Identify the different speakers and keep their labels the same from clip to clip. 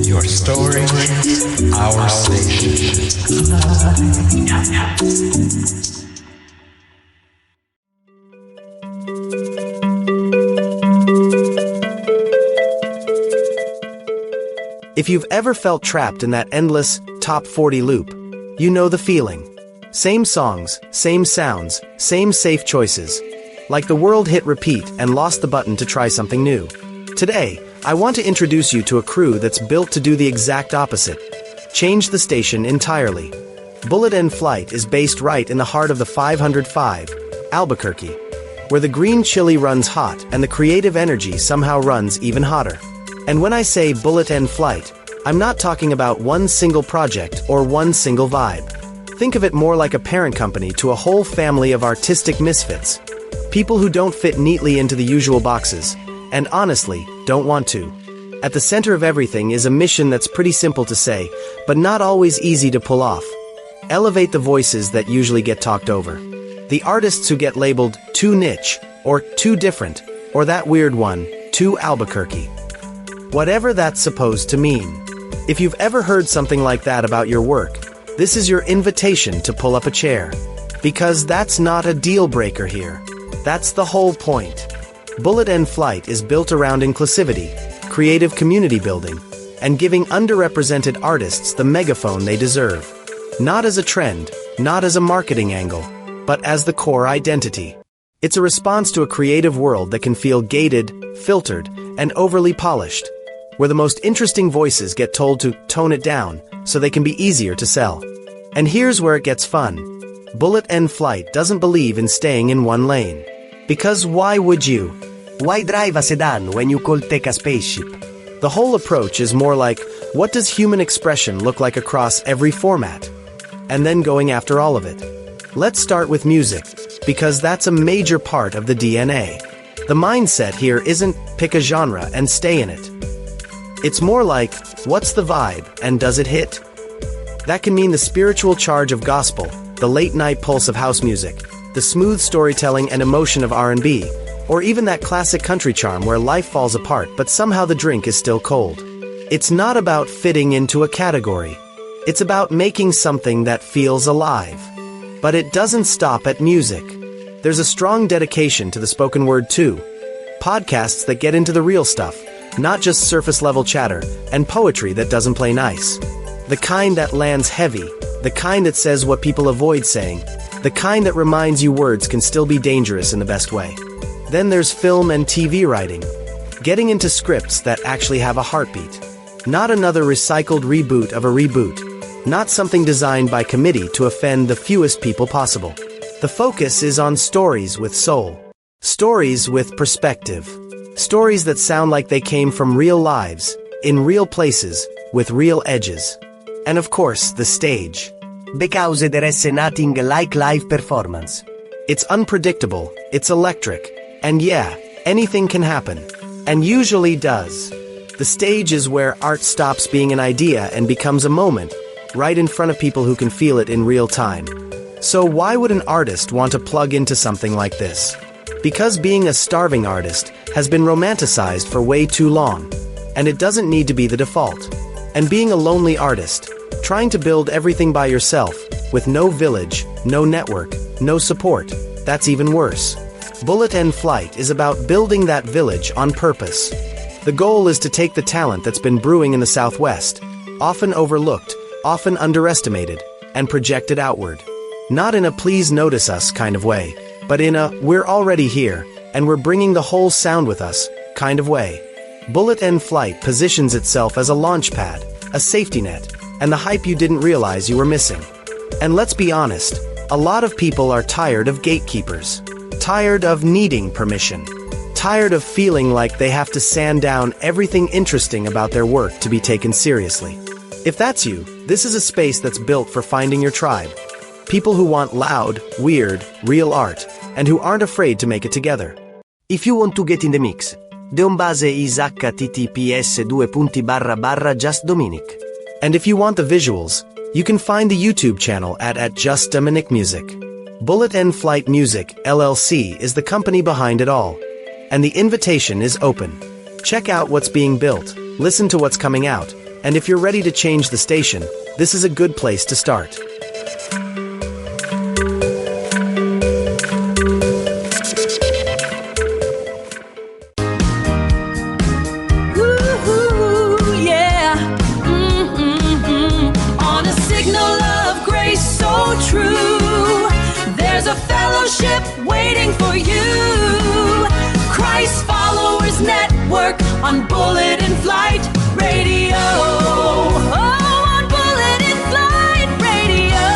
Speaker 1: Your story, our station.
Speaker 2: If you've ever felt trapped in that endless top 40 loop, you know the feeling. Same songs, same sounds, same safe choices. Like the world hit repeat and lost the button to try something new. Today, I want to introduce you to a crew that's built to do the exact opposite. Change the station entirely. Bullet End Flight is based right in the heart of the 505, Albuquerque, where the green chili runs hot and the creative energy somehow runs even hotter. And when I say Bullet End Flight, I'm not talking about one single project or one single vibe. Think of it more like a parent company to a whole family of artistic misfits. People who don't fit neatly into the usual boxes, and honestly, don't want to. At the center of everything is a mission that's pretty simple to say, but not always easy to pull off. Elevate the voices that usually get talked over. The artists who get labeled too niche, or too different, or that weird one, too Albuquerque. Whatever that's supposed to mean. If you've ever heard something like that about your work, this is your invitation to pull up a chair. Because that's not a deal breaker here. That's the whole point. Bullet End Flight is built around inclusivity, creative community building, and giving underrepresented artists the megaphone they deserve. Not as a trend, not as a marketing angle, but as the core identity. It's a response to a creative world that can feel gated, filtered, and overly polished, where the most interesting voices get told to tone it down so they can be easier to sell. And here's where it gets fun. Bullet End Flight doesn't believe in staying in one lane. Because why would you? Why drive a sedan when you could take a spaceship? The whole approach is more like, what does human expression look like across every format? And then going after all of it. Let's start with music, because that's a major part of the DNA. The mindset here isn't pick a genre and stay in it. It's more like, what's the vibe and does it hit? That can mean the spiritual charge of gospel, the late-night pulse of house music, the smooth storytelling and emotion of R&B, or even that classic country charm where life falls apart but somehow the drink is still cold. It's not about fitting into a category. It's about making something that feels alive. But it doesn't stop at music. There's a strong dedication to the spoken word too. Podcasts that get into the real stuff, not just surface-level chatter, and poetry that doesn't play nice. The kind that lands heavy, the kind that says what people avoid saying, the kind that reminds you words can still be dangerous in the best way. Then there's film and TV writing. Getting into scripts that actually have a heartbeat. Not another recycled reboot of a reboot. Not something designed by committee to offend the fewest people possible. The focus is on stories with soul. Stories with perspective. Stories that sound like they came from real lives, in real places, with real edges. And of course, the stage. Because there is nothing like live performance. It's unpredictable, it's electric, and yeah, anything can happen. And usually does. The stage is where art stops being an idea and becomes a moment, right in front of people who can feel it in real time. So why would an artist want to plug into something like this? Because being a starving artist has been romanticized for way too long, and it doesn't need to be the default. And being a lonely artist, trying to build everything by yourself, with no village, no network, no support, That's even worse. Bullet and Flight is about building that village on purpose. The goal is to take the talent that's been brewing in the Southwest, often overlooked, often underestimated, and project it outward. Not in a please notice us kind of way, but in a we're already here, and we're bringing the whole sound with us kind of way. Bullet and Flight positions itself as a launch pad, a safety net, and the hype you didn't realize you were missing. And let's be honest, a lot of people are tired of gatekeepers. Tired of needing permission. Tired of feeling like they have to sand down everything interesting about their work to be taken seriously. If that's you, this is a space that's built for finding your tribe. People who want loud, weird, real art, and who aren't afraid to make it together. If you want to get in the mix, deombase is https://just-dominic. And if you want the visuals, you can find the YouTube channel at @JustDominicMusic. Bullet and Flight Music, LLC is the company behind it all. And the invitation is open. Check out what's being built, listen to what's coming out, and if you're ready to change the station, this is a good place to start.
Speaker 3: Waiting for you. Christ Followers Network on Bullet and Flight Radio. Oh, on Bullet and Flight Radio.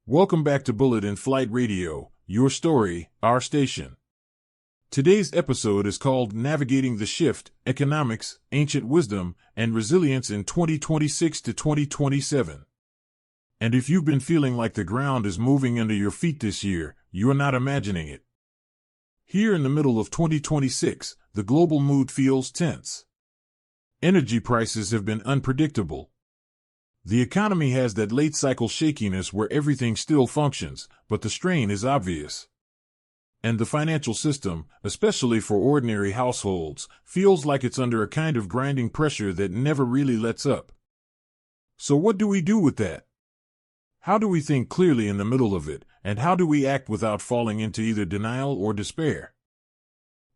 Speaker 4: Welcome back to Bullet and Flight Radio, your story, our station. Today's episode is called Navigating the Shift, Economics, Ancient Wisdom, and Resilience in 2026 to 2027. And if you've been feeling like the ground is moving under your feet this year, you're not imagining it. Here in the middle of 2026, the global mood feels tense. Energy prices have been unpredictable. The economy has that late cycle shakiness where everything still functions, but the strain is obvious. And the financial system, especially for ordinary households, feels like it's under a kind of grinding pressure that never really lets up. So what do we do with that? How do we think clearly in the middle of it, and how do we act without falling into either denial or despair?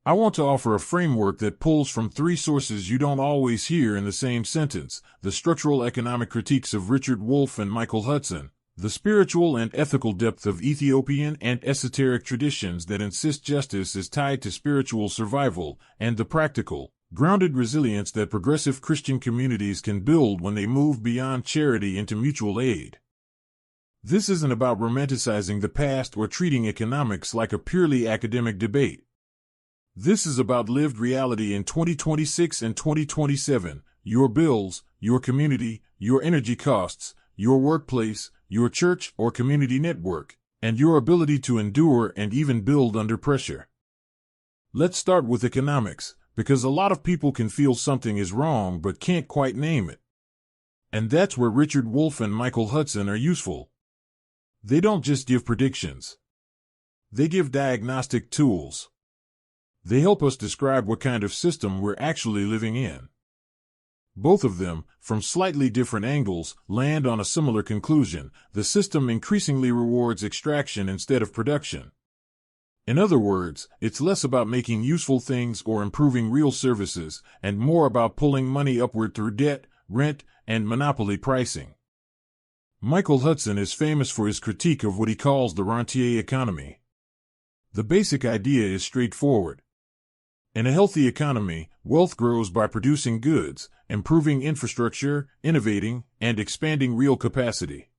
Speaker 4: I want to offer a framework that pulls from three sources you don't always hear in the same sentence: the structural economic critiques of Richard Wolff and Michael Hudson, the spiritual and ethical depth of Ethiopian and esoteric traditions that insist justice is tied to spiritual survival, and the practical, grounded resilience that progressive Christian communities can build when they move beyond charity into mutual aid. This isn't about romanticizing the past or treating economics like a purely academic debate. This is about lived reality in 2026 and 2027, your bills, your community, your energy costs, your workplace, your church or community network, and your ability to endure and even build under pressure. Let's start with economics, because a lot of people can feel something is wrong but can't quite name it. And that's where Richard Wolff and Michael Hudson are useful. They don't just give predictions. They give diagnostic tools. They help us describe what kind of system we're actually living in. Both of them, from slightly different angles, land on a similar conclusion: the system increasingly rewards extraction instead of production. In other words, it's less about making useful things or improving real services, and more about pulling money upward through debt, rent, and monopoly pricing. Michael Hudson is famous for his critique of what he calls the rentier economy. The basic idea is straightforward. In a healthy economy, wealth grows by producing goods, improving infrastructure, innovating, and expanding real capacity.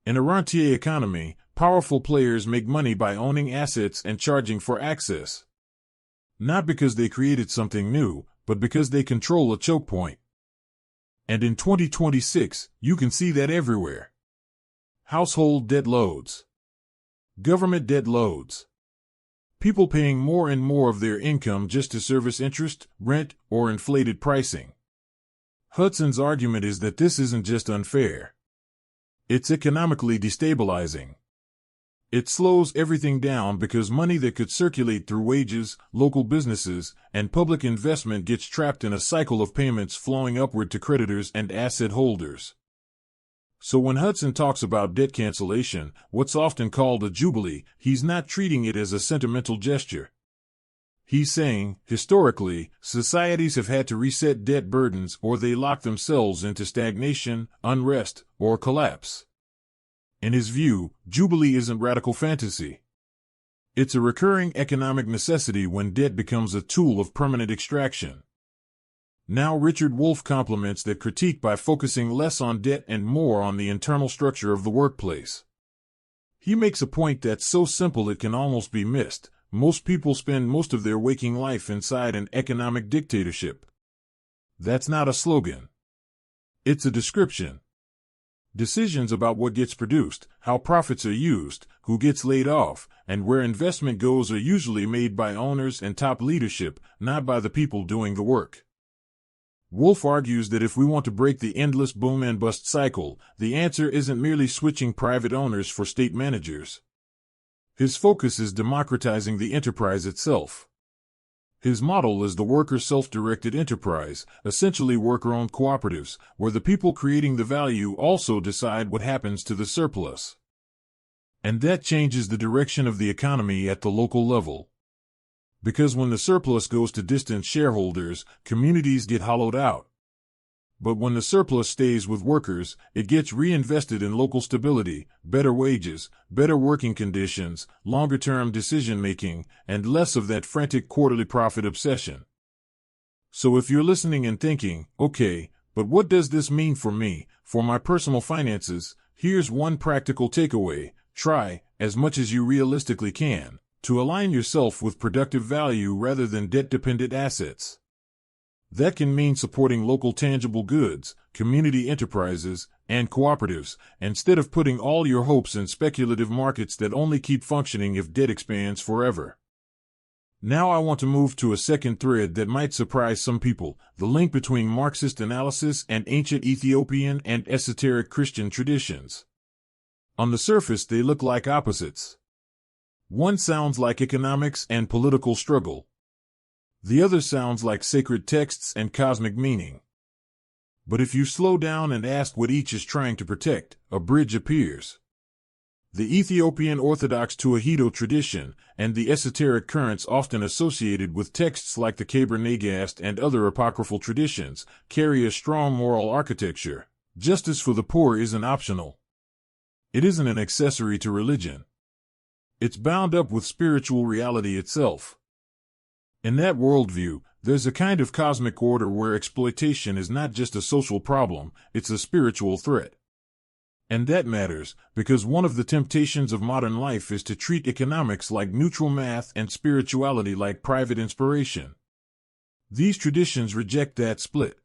Speaker 4: In a rentier economy, powerful players make money by owning assets and charging for access. Not because they created something new, but because they control a choke point. And in 2026, you can see that everywhere. Household debt loads. Government debt loads. People paying more and more of their income just to service interest, rent, or inflated pricing. Hudson's argument is that this isn't just unfair. It's economically destabilizing. It slows everything down because money that could circulate through wages, local businesses, and public investment gets trapped in a cycle of payments flowing upward to creditors and asset holders. So when Hudson talks about debt cancellation, what's often called a jubilee, he's not treating it as a sentimental gesture. He's saying, historically, societies have had to reset debt burdens or they lock themselves into stagnation, unrest, or collapse. In his view, Jubilee isn't radical fantasy. It's a recurring economic necessity when debt becomes a tool of permanent extraction. Now Richard Wolff complements that critique by focusing less on debt and more on the internal structure of the workplace. He makes a point that's so simple it can almost be missed. Most people spend most of their waking life inside an economic dictatorship. That's not a slogan. It's a description. Decisions about what gets produced, how profits are used, who gets laid off, and where investment goes are usually made by owners and top leadership, not by the people doing the work. Wolff argues that if we want to break the endless boom and bust cycle, the answer isn't merely switching private owners for state managers. His focus is democratizing the enterprise itself. His model is the worker self-directed enterprise, essentially worker-owned cooperatives, where the people creating the value also decide what happens to the surplus. And that changes the direction of the economy at the local level. Because when the surplus goes to distant shareholders, communities get hollowed out. But when the surplus stays with workers, it gets reinvested in local stability, better wages, better working conditions, longer-term decision-making, and less of that frantic quarterly profit obsession. So if you're listening and thinking, okay, but what does this mean for me, for my personal finances, here's one practical takeaway: try, as much as you realistically can, to align yourself with productive value rather than debt-dependent assets. That can mean supporting local tangible goods, community enterprises, and cooperatives, instead of putting all your hopes in speculative markets that only keep functioning if debt expands forever. Now I want to move to a second thread that might surprise some people: the link between Marxist analysis and ancient Ethiopian and esoteric Christian traditions. On the surface, they look like opposites. One sounds like economics and political struggle. The other sounds like sacred texts and cosmic meaning. But if you slow down and ask what each is trying to protect, a bridge appears. The Ethiopian Orthodox Tewahedo tradition, and the esoteric currents often associated with texts like the Keber Nagast and other apocryphal traditions, carry a strong moral architecture. Justice for the poor isn't optional. It isn't an accessory to religion. It's bound up with spiritual reality itself. In that worldview, there's a kind of cosmic order where exploitation is not just a social problem, it's a spiritual threat. And that matters, because one of the temptations of modern life is to treat economics like neutral math and spirituality like private inspiration. These traditions reject that split.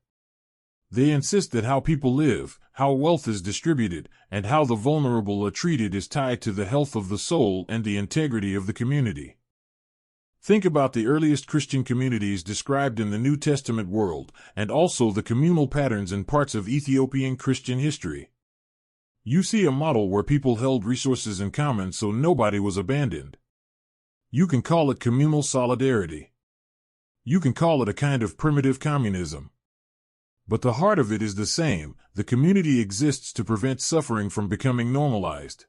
Speaker 4: They insist that how people live, how wealth is distributed, and how the vulnerable are treated is tied to the health of the soul and the integrity of the community. Think about the earliest Christian communities described in the New Testament world, and also the communal patterns in parts of Ethiopian Christian history. You see a model where people held resources in common so nobody was abandoned. You can call it communal solidarity. You can call it a kind of primitive communism. But the heart of it is the same: the community exists to prevent suffering from becoming normalized.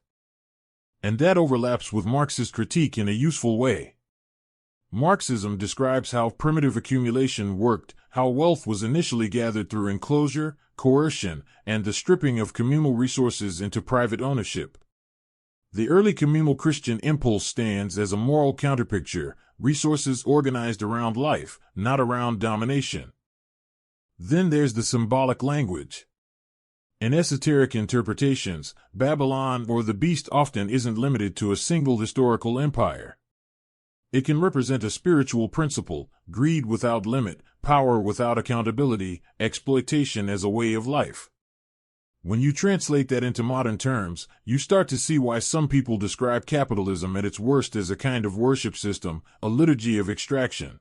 Speaker 4: And that overlaps with Marxist critique in a useful way. Marxism describes how primitive accumulation worked, how wealth was initially gathered through enclosure, coercion, and the stripping of communal resources into private ownership. The early communal Christian impulse stands as a moral counterpicture: resources organized around life, not around domination. Then there's the symbolic language. In esoteric interpretations, Babylon or the beast often isn't limited to a single historical empire. It can represent a spiritual principle: greed without limit, power without accountability, exploitation as a way of life. When you translate that into modern terms, you start to see why some people describe capitalism at its worst as a kind of worship system, a liturgy of extraction.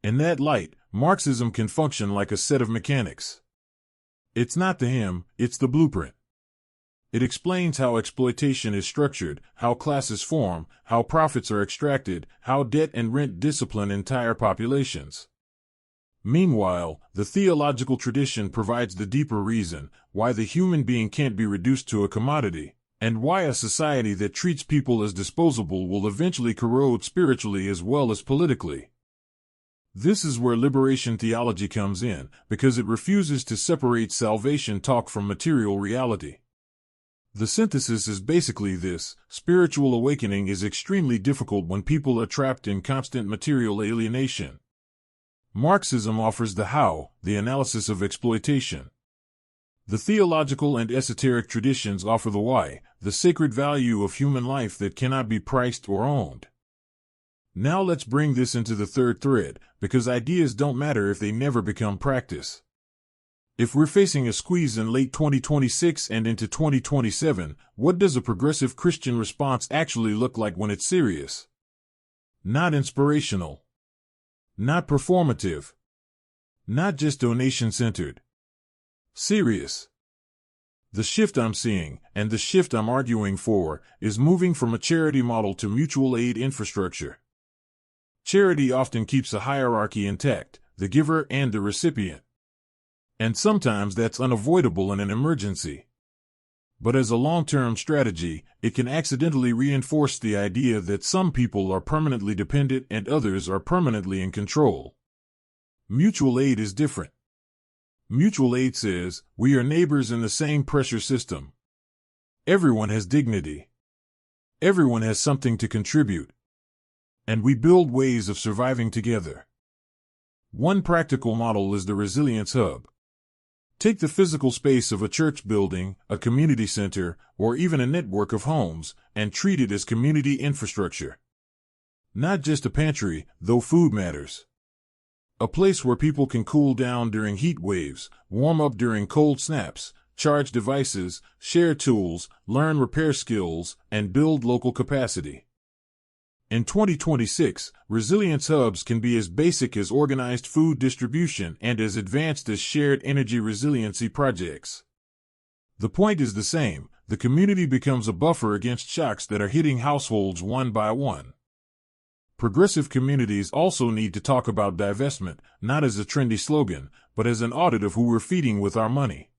Speaker 4: In that light, Marxism can function like a set of mechanics. It's not the hymn, it's the blueprint. It explains how exploitation is structured, how classes form, how profits are extracted, how debt and rent discipline entire populations. Meanwhile, the theological tradition provides the deeper reason why the human being can't be reduced to a commodity, and why a society that treats people as disposable will eventually corrode spiritually as well as politically. This is where liberation theology comes in, because it refuses to separate salvation talk from material reality. The synthesis is basically this: spiritual awakening is extremely difficult when people are trapped in constant material alienation. Marxism offers the how, the analysis of exploitation. The theological and esoteric traditions offer the why, the sacred value of human life that cannot be priced or owned. Now let's bring this into the third thread, because ideas don't matter if they never become practice. If we're facing a squeeze in late 2026 and into 2027, what does a progressive Christian response actually look like when it's serious? Not inspirational. Not performative. Not just donation-centered. Serious. The shift I'm seeing, and the shift I'm arguing for, is moving from a charity model to mutual aid infrastructure. Charity often keeps a hierarchy intact, the giver and the recipient. And sometimes that's unavoidable in an emergency. But as a long-term strategy, it can accidentally reinforce the idea that some people are permanently dependent and others are permanently in control. Mutual aid is different. Mutual aid says, we are neighbors in the same pressure system. Everyone has dignity. Everyone has something to contribute. And we build ways of surviving together. One practical model is the resilience hub. Take the physical space of a church building, a community center, or even a network of homes, and treat it as community infrastructure. Not just a pantry, though food matters. A place where people can cool down during heat waves, warm up during cold snaps, charge devices, share tools, learn repair skills, and build local capacity. In 2026, resilience hubs can be as basic as organized food distribution and as advanced as shared energy resiliency projects. The point is the same: the community becomes a buffer against shocks that are hitting households one by one. Progressive communities also need to talk about divestment, not as a trendy slogan, but as an audit of who we're feeding with our money.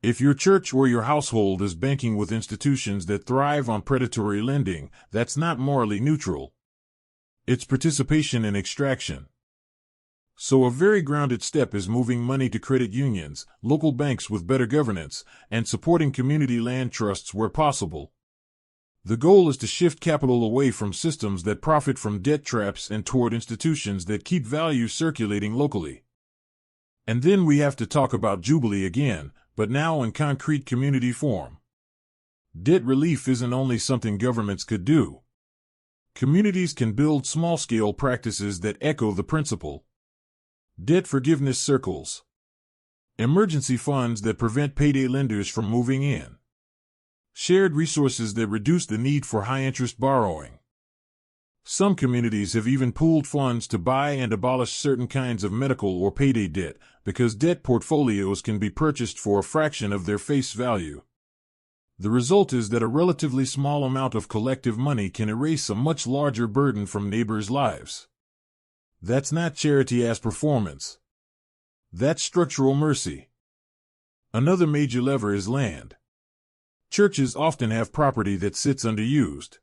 Speaker 4: If your church or your household is banking with institutions that thrive on predatory lending, that's not morally neutral. It's participation in extraction. So a very grounded step is moving money to credit unions, local banks with better governance, and supporting community land trusts where possible. The goal is to shift capital away from systems that profit from debt traps and toward institutions that keep value circulating locally. And then we have to talk about Jubilee again, but now in concrete community form. Debt relief isn't only something governments could do. Communities can build small-scale practices that echo the principle. Debt forgiveness circles. Emergency funds that prevent payday lenders from moving in. Shared resources that reduce the need for high-interest borrowing. Some communities have even pooled funds to buy and abolish certain kinds of medical or payday debt, because debt portfolios can be purchased for a fraction of their face value. The result is that a relatively small amount of collective money can erase a much larger burden from neighbors' lives. That's not charity as performance. That's structural mercy. Another major lever is land. Churches often have property that sits underused.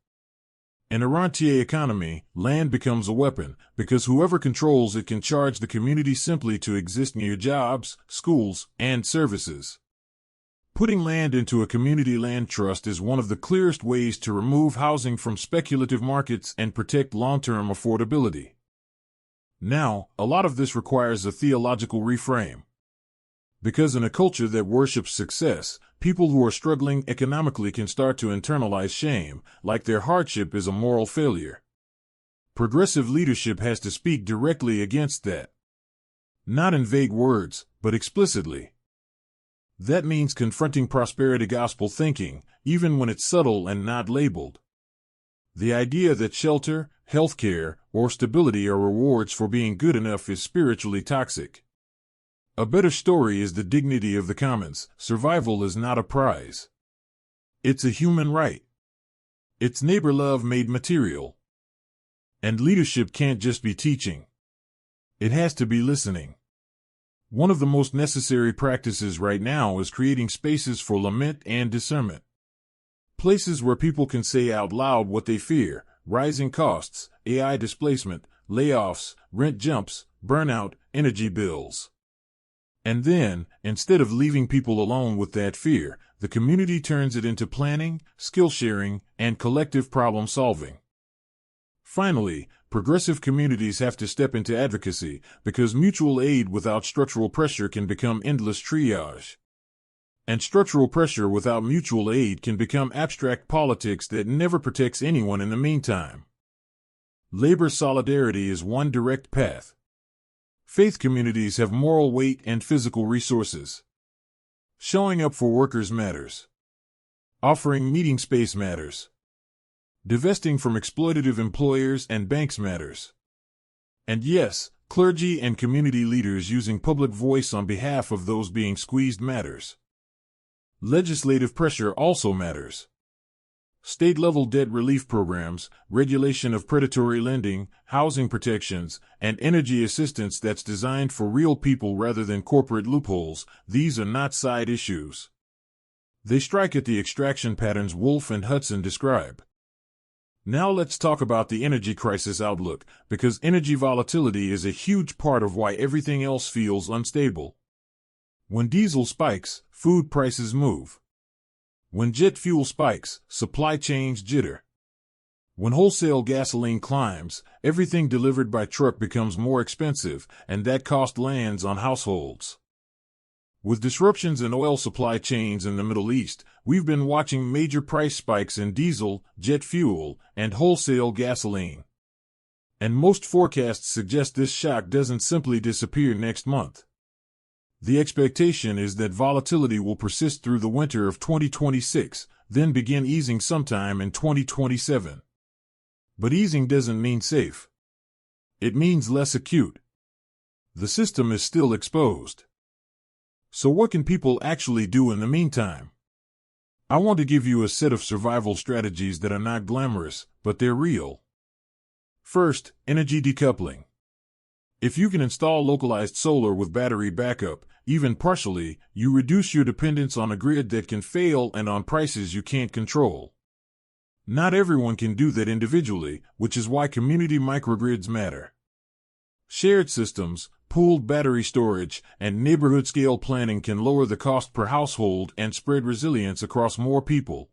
Speaker 4: In a rentier economy, land becomes a weapon, because whoever controls it can charge the community simply to exist near jobs, schools, and services. Putting land into a community land trust is one of the clearest ways to remove housing from speculative markets and protect long-term affordability. Now, a lot of this requires a theological reframe. Because in a culture that worships success, people who are struggling economically can start to internalize shame, like their hardship is a moral failure. Progressive leadership has to speak directly against that. Not in vague words, but explicitly. That means confronting prosperity gospel thinking, even when it's subtle and not labeled. The idea that shelter, healthcare, or stability are rewards for being good enough is spiritually toxic. A better story is the dignity of the commons. Survival is not a prize. It's a human right. It's neighbor love made material. And leadership can't just be teaching. It has to be listening. One of the most necessary practices right now is creating spaces for lament and discernment. Places where people can say out loud what they fear: rising costs, AI displacement, layoffs, rent jumps, burnout, energy bills. And then, instead of leaving people alone with that fear, the community turns it into planning, skill sharing, and collective problem solving. Finally, progressive communities have to step into advocacy, because mutual aid without structural pressure can become endless triage. And structural pressure without mutual aid can become abstract politics that never protects anyone in the meantime. Labor solidarity is one direct path. Faith communities have moral weight and physical resources. Showing up for workers matters. Offering meeting space matters. Divesting from exploitative employers and banks matters. And yes, clergy and community leaders using public voice on behalf of those being squeezed matters. Legislative pressure also matters. State-level debt relief programs, regulation of predatory lending, housing protections, and energy assistance that's designed for real people rather than corporate loopholes, these are not side issues. They strike at the extraction patterns Wolff and Hudson describe. Now let's talk about the energy crisis outlook, because energy volatility is a huge part of why everything else feels unstable. When diesel spikes, food prices move. When jet fuel spikes, supply chains jitter. When wholesale gasoline climbs, everything delivered by truck becomes more expensive, and that cost lands on households. With disruptions in oil supply chains in the Middle East, we've been watching major price spikes in diesel, jet fuel, and wholesale gasoline. And most forecasts suggest this shock doesn't simply disappear next month. The expectation is that volatility will persist through the winter of 2026, then begin easing sometime in 2027. But easing doesn't mean safe. It means less acute. The system is still exposed. So what can people actually do in the meantime? I want to give you a set of survival strategies that are not glamorous, but they're real. First, energy decoupling. If you can install localized solar with battery backup, even partially, you reduce your dependence on a grid that can fail and on prices you can't control. Not everyone can do that individually, which is why community microgrids matter. Shared systems, pooled battery storage, and neighborhood-scale planning can lower the cost per household and spread resilience across more people.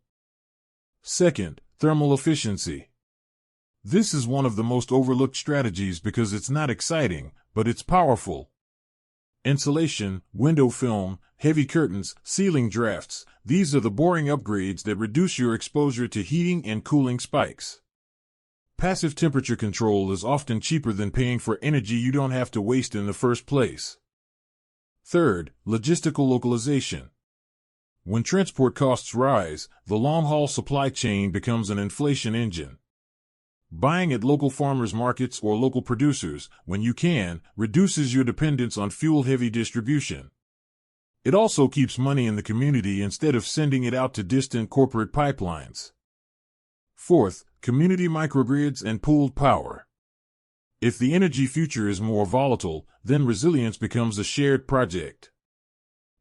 Speaker 4: Second, thermal efficiency. This is one of the most overlooked strategies because it's not exciting, but it's powerful. Insulation, window film, heavy curtains, ceiling drafts, these are the boring upgrades that reduce your exposure to heating and cooling spikes. Passive temperature control is often cheaper than paying for energy you don't have to waste in the first place. Third, logistical localization. When transport costs rise, the long-haul supply chain becomes an inflation engine. Buying at local farmers markets or local producers, when you can, reduces your dependence on fuel-heavy distribution. It also keeps money in the community instead of sending it out to distant corporate pipelines. Fourth, community microgrids and pooled power. If the energy future is more volatile, then resilience becomes a shared project.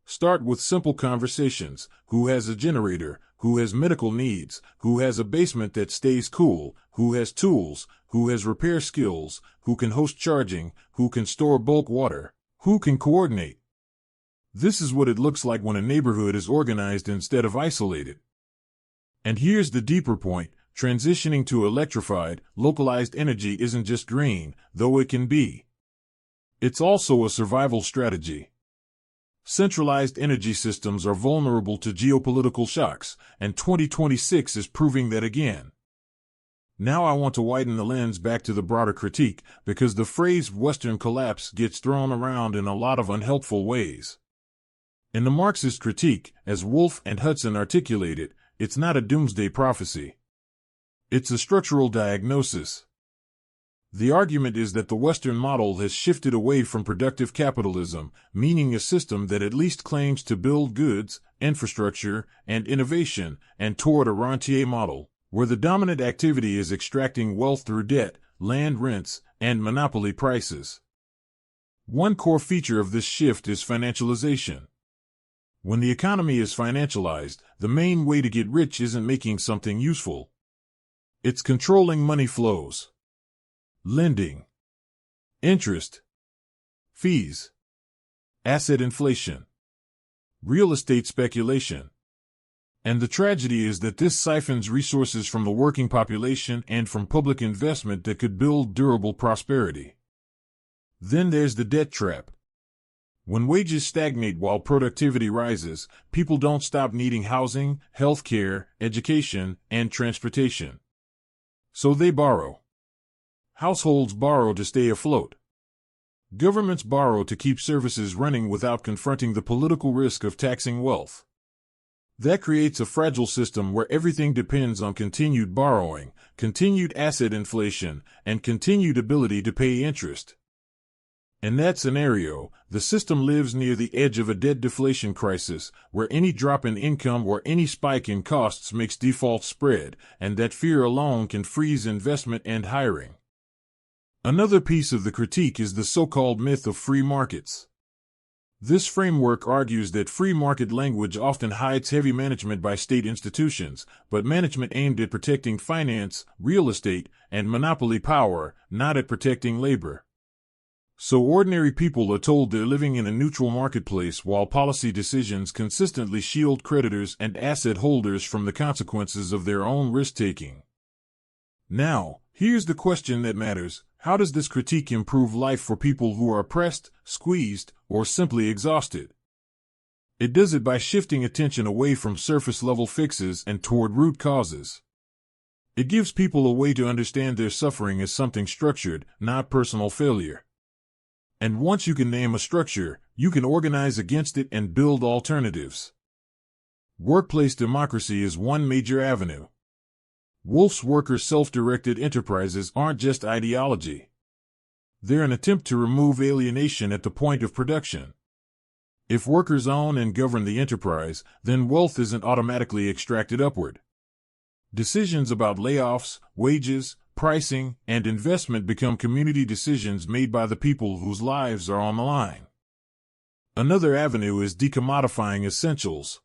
Speaker 4: Start with simple conversations: who has a generator, who has medical needs, who has a basement that stays cool, who has tools, who has repair skills, who can host charging, who can store bulk water, who can coordinate. This is what it looks like when a neighborhood is organized instead of isolated. And here's the deeper point: transitioning to electrified, localized energy isn't just green, though it can be. It's also a survival strategy. Centralized energy systems are vulnerable to geopolitical shocks, and 2026 is proving that again. Now I want to widen the lens back to the broader critique, because the phrase Western collapse gets thrown around in a lot of unhelpful ways. In the Marxist critique, as Wolff and Hudson articulate it, it's not a doomsday prophecy. It's a structural diagnosis. The argument is that the Western model has shifted away from productive capitalism, meaning a system that at least claims to build goods, infrastructure, and innovation, and toward a rentier model, where the dominant activity is extracting wealth through debt, land rents, and monopoly prices. One core feature of this shift is financialization. When the economy is financialized, the main way to get rich isn't making something useful. It's controlling money flows. Lending, interest, fees, asset inflation, real estate speculation. And the tragedy is that this siphons resources from the working population and from public investment that could build durable prosperity. Then there's the debt trap. When wages stagnate while productivity rises, people don't stop needing housing, healthcare, education, and transportation. So they borrow. Households borrow to stay afloat. Governments borrow to keep services running without confronting the political risk of taxing wealth. That creates a fragile system where everything depends on continued borrowing, continued asset inflation, and continued ability to pay interest. In that scenario, the system lives near the edge of a debt deflation crisis, where any drop in income or any spike in costs makes defaults spread, and that fear alone can freeze investment and hiring. Another piece of the critique is the so-called myth of free markets. This framework argues that free market language often hides heavy management by state institutions, but management aimed at protecting finance, real estate, and monopoly power, not at protecting labor. So ordinary people are told they're living in a neutral marketplace while policy decisions consistently shield creditors and asset holders from the consequences of their own risk-taking. Now, here's the question that matters. How does this critique improve life for people who are oppressed, squeezed, or simply exhausted? It does it by shifting attention away from surface-level fixes and toward root causes. It gives people a way to understand their suffering as something structured, not personal failure. And once you can name a structure, you can organize against it and build alternatives. Workplace democracy is one major avenue. Wolff's worker self-directed enterprises aren't just ideology. They're an attempt to remove alienation at the point of production. If workers own and govern the enterprise, then wealth isn't automatically extracted upward. Decisions about layoffs, wages, pricing, and investment become community decisions made by the people whose lives are on the line. Another avenue is decommodifying essentials.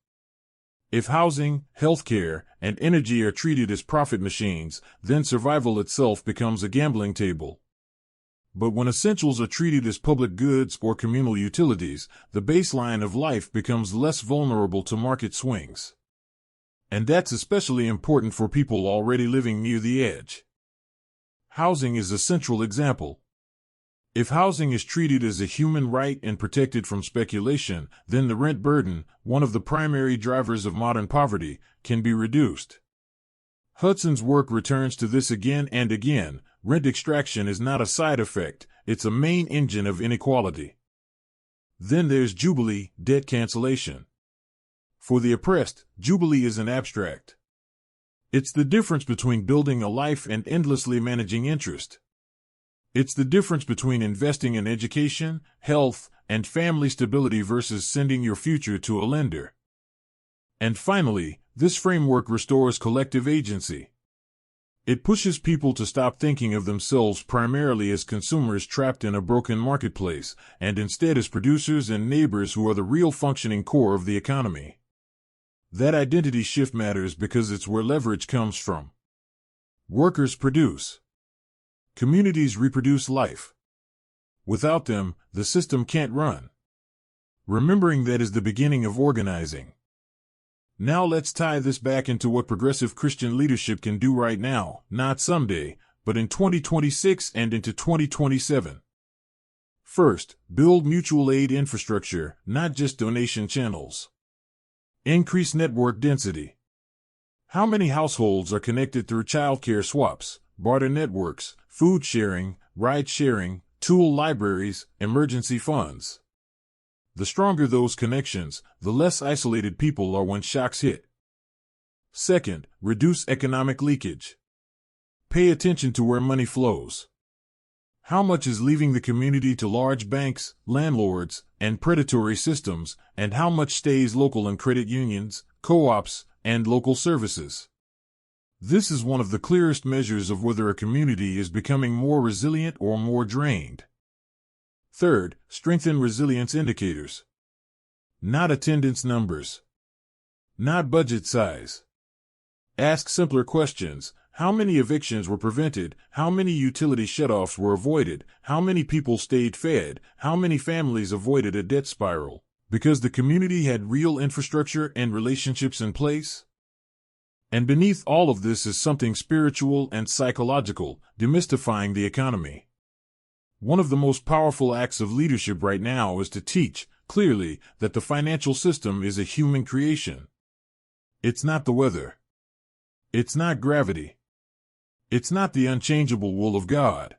Speaker 4: If housing, healthcare, and energy are treated as profit machines, then survival itself becomes a gambling table. But when essentials are treated as public goods or communal utilities, the baseline of life becomes less vulnerable to market swings. And that's especially important for people already living near the edge. Housing is a central example. If housing is treated as a human right and protected from speculation, then the rent burden, one of the primary drivers of modern poverty, can be reduced. Hudson's work returns to this again and again. Rent extraction is not a side effect, it's a main engine of inequality. Then there's Jubilee, debt cancellation. For the oppressed, Jubilee is an abstract. It's the difference between building a life and endlessly managing interest. It's the difference between investing in education, health, and family stability versus sending your future to a lender. And finally, this framework restores collective agency. It pushes people to stop thinking of themselves primarily as consumers trapped in a broken marketplace, and instead as producers and neighbors who are the real functioning core of the economy. That identity shift matters because it's where leverage comes from. Workers produce. Communities reproduce life. Without them, the system can't run. Remembering that is the beginning of organizing. Now let's tie this back into what progressive Christian leadership can do right now, not someday, but in 2026 and into 2027. First, build mutual aid infrastructure, not just donation channels. Increase network density. How many households are connected through childcare swaps, barter networks, food sharing, ride sharing, tool libraries, emergency funds? The stronger those connections, the less isolated people are when shocks hit. Second, reduce economic leakage. Pay attention to where money flows. How much is leaving the community to large banks, landlords, and predatory systems, and how much stays local in credit unions, co-ops, and local services? This is one of the clearest measures of whether a community is becoming more resilient or more drained. Third, strengthen resilience indicators. Not attendance numbers. Not budget size. Ask simpler questions. How many evictions were prevented? How many utility shutoffs were avoided? How many people stayed fed? How many families avoided a debt spiral? Because the community had real infrastructure and relationships in place? And beneath all of this is something spiritual and psychological, demystifying the economy. One of the most powerful acts of leadership right now is to teach, clearly, that the financial system is a human creation. It's not the weather. It's not gravity. It's not the unchangeable will of God.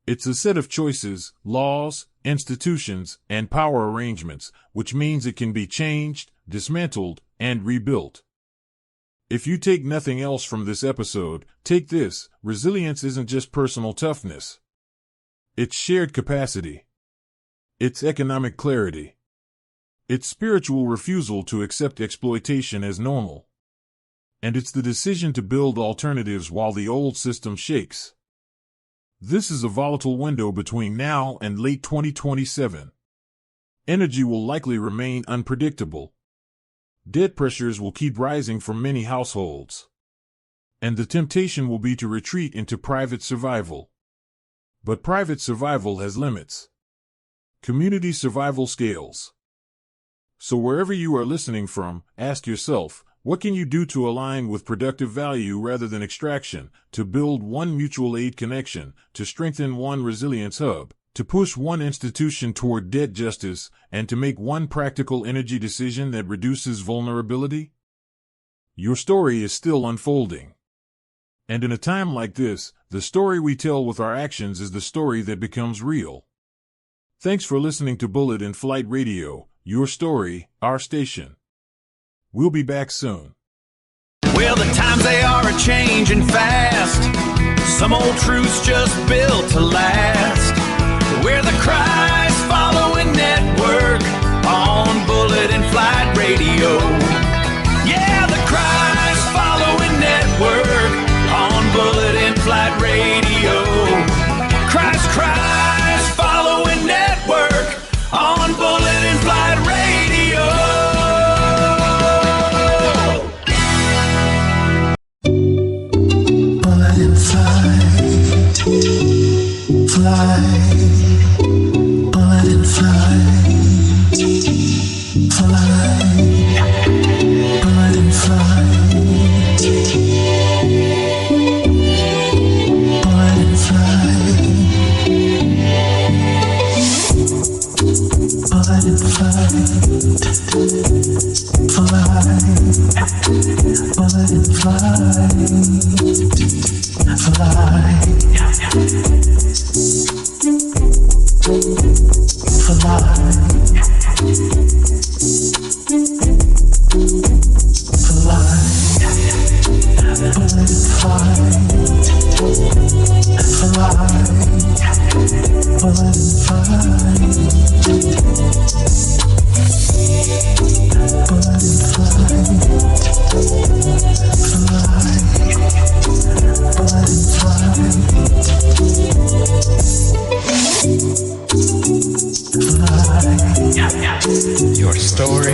Speaker 4: It's a set of choices, laws, institutions, and power arrangements, which means it can be changed, dismantled, and rebuilt. If you take nothing else from this episode, take this: resilience isn't just personal toughness. It's shared capacity. It's economic clarity. It's spiritual refusal to accept exploitation as normal. And it's the decision to build alternatives while the old system shakes. This is a volatile window between now and late 2027. Energy will likely remain unpredictable. Debt pressures will keep rising for many households. And the temptation will be to retreat into private survival. But private survival has limits. Community survival scales. So wherever you are listening from, ask yourself, what can you do to align with productive value rather than extraction, to build one mutual aid connection, to strengthen one resilience hub, to push one institution toward debt justice, and to make one practical energy decision that reduces vulnerability? Your story is still unfolding. And in a time like this, the story we tell with our actions is the story that becomes real. Thanks for listening to Bullet in Flight Radio, your story, our station. We'll be back soon.
Speaker 5: Well, the times they are a-changing fast. Some old truths just built to last. We're the Christ following network on Bullet in Flight Radio. Yeah, the Christ following network on Bullet in Flight Radio. Christ following network on Bullet in Flight Radio.
Speaker 6: Bullet in flight, fly. Bullet in flight, fly. Bullet in flight, bullet in flight, bullet in flight, fly. Bullet in flight, fly.
Speaker 1: Your story,